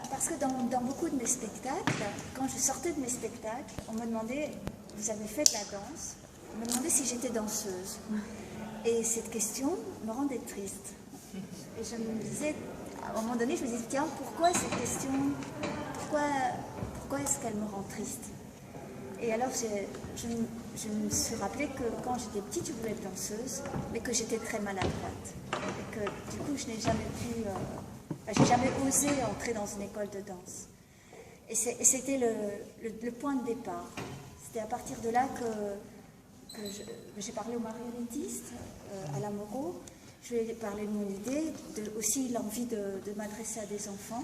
Parce que dans beaucoup de mes spectacles, quand je sortais de mes spectacles, on me demandait, vous avez fait de la danse? On me demandait si j'étais danseuse. Et cette question me rendait triste. Et je me disais, à un moment donné, je me disais, tiens, pourquoi cette question, pourquoi est-ce qu'elle me rend triste? Et alors, je me suis rappelé que quand j'étais petite, je voulais être danseuse, mais que j'étais très maladroite. Et que du coup, je n'ai jamais pu... j'ai jamais osé entrer dans une école de danse. Et c'était le point de départ. C'était à partir de là que j'ai parlé au marionnettiste, à la Moreau. Je lui ai parlé de mon idée, aussi l'envie de m'adresser à des enfants.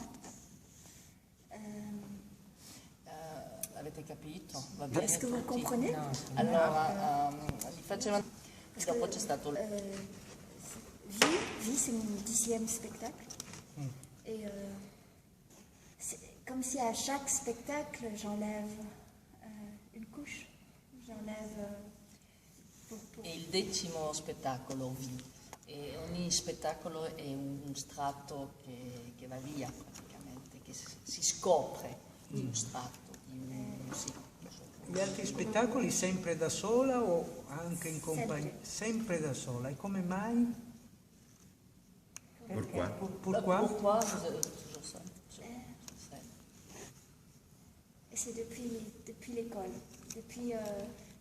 Avete capito? Est-ce que vous comprenez? No. Allora, li facevano... Dopo c'è stato... Vie, c'est mon 10e spectacle. Et c'est comme si à chaque spectacle, j'enlève une couche. J'enlève... È il 10° spettacolo, Vi. E ogni spettacolo è un strato che va via, praticamente, che si scopre uno strato. Gli altri spettacoli sempre da sola o anche in compagnia? Sempre da sola. E come mai? Pourquoi? Pourquoi? Pourquoi? Je sais. Et c'est depuis l'école.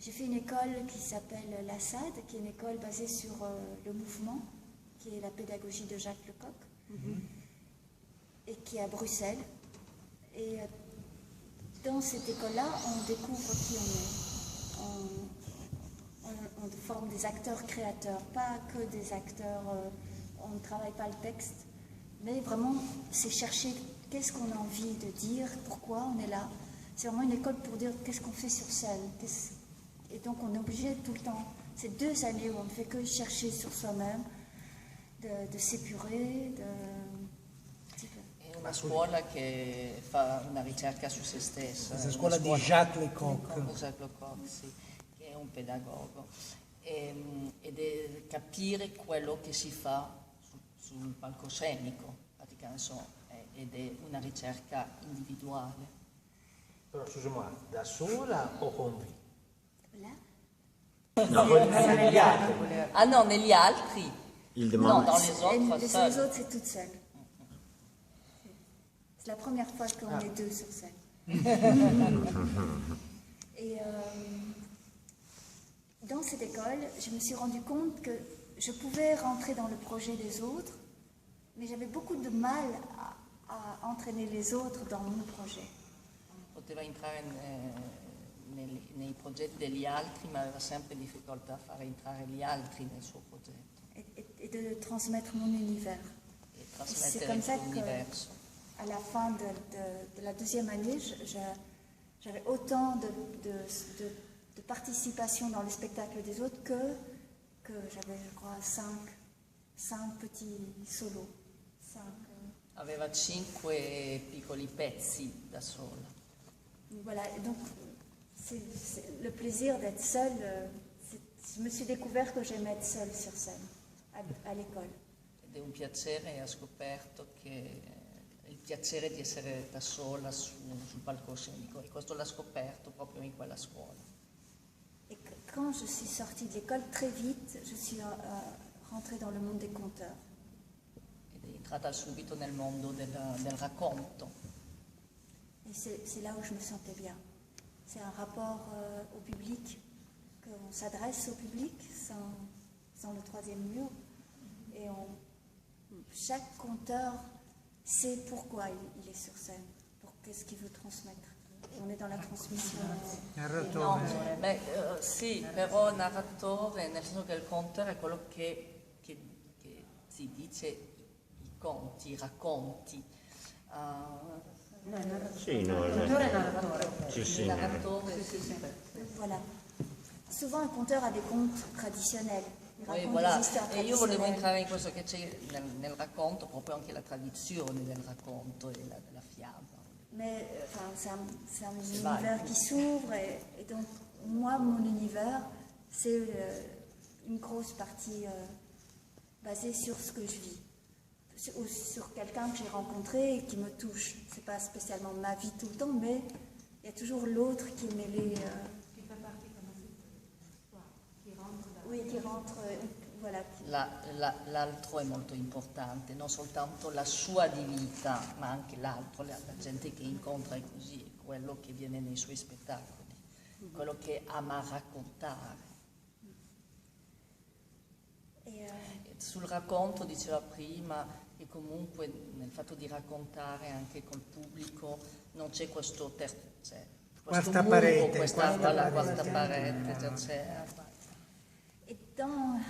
J'ai fait une école qui s'appelle la SAD, qui est une école basée sur le mouvement, qui est la pédagogie de Jacques Lecoq, et qui est à Bruxelles. Et dans cette école-là, on découvre qui on est. On forme des acteurs créateurs, pas que des acteurs, on ne travaille pas le texte, mais vraiment, c'est chercher qu'est-ce qu'on a envie de dire, pourquoi on est là. C'est vraiment une école pour dire qu'est-ce qu'on fait sur scène. Et donc, on est obligé tout le temps, ces 2 années où on ne fait que chercher sur soi-même, de s'épurer, È una scuola che fa una ricerca su se stessa. Questa scuola di Jacques Lecoq. Jacques Lecoq, sì, che è un pedagogo. Ed è capire quello che si fa sul palcoscenico, praticamente, ed è una ricerca individuale. Però, scusami, da sola o con Vi? là. No, negli altri. Ah no, negli altri? Il Non, demande. dans les autres, Les seuls. autres, c'est toute seule. C'est la première fois qu'on est 2 sur scène. Et dans cette école, je me suis rendu compte que je pouvais rentrer dans le projet des autres, mais j'avais beaucoup de mal à entraîner les autres dans mon projet. Poteva entrare nei progetti degli altri, ma aveva sempre difficoltà a fare entrare gli altri nel suo progetto. Et de transmettre mon univers. E C'est trasmettere comme il ça suo universo. qu'à la fin de la 2e année, j'avais autant de participation dans les spectacles des autres que j'avais, je crois, 5 petits solos. Aveva 5 piccoli pezzi da sola. Voilà, et donc c'est le plaisir d'être seule. Je me suis découvert que j'aimais être seule sur scène, à l'école. Ed è un piacere, e ha scoperto che il piacere di essere da sola sul palcoscenico, e questo l'ha scoperto proprio in quella scuola. Et quand je suis sortie de l'école, très vite, je suis rentrée dans le monde des conteurs. Ed è entrata subito nel mondo del racconto. Et c'est là où je me sentais bien. C'est un rapport au public, qu'on s'adresse au public sans le 3e mur. Et chaque conteur sait pourquoi il est sur scène, pour qu'est-ce qu'il veut transmettre. On est dans la transmission. Narratore. Sì, però narratore, nel senso che il contore è quello che si dice i conti, i racconti. Sì, no, sì, sì. Narratore, sì. Voilà. Souvent, un conteur a des contes traditionnels. Il Poi, raconte voilà. des histoires E io volevo traditionnelles. entrare in questo che c'è nel racconto, proprio anche la tradizione del racconto e della fiaba. Mais c'est un univers qui s'ouvre et donc moi, mon univers, c'est une grosse partie basée sur ce que je vis, ou sur quelqu'un que j'ai rencontré et qui me touche. C'est pas spécialement ma vie tout le temps, mais il y a toujours l'autre qui est mêlé. Qui fait partie comme ça, qui rentre dans... Oui, qui rentre, voilà. L'altro è molto importante, non soltanto la sua di vita, ma anche l'altro, la gente che incontra è così, è quello che viene nei suoi spettacoli, quello che ama raccontare. E sul racconto diceva prima che comunque nel fatto di raccontare anche col pubblico non c'è questo Quarta muro, parete, questa parete, cioè, Et dans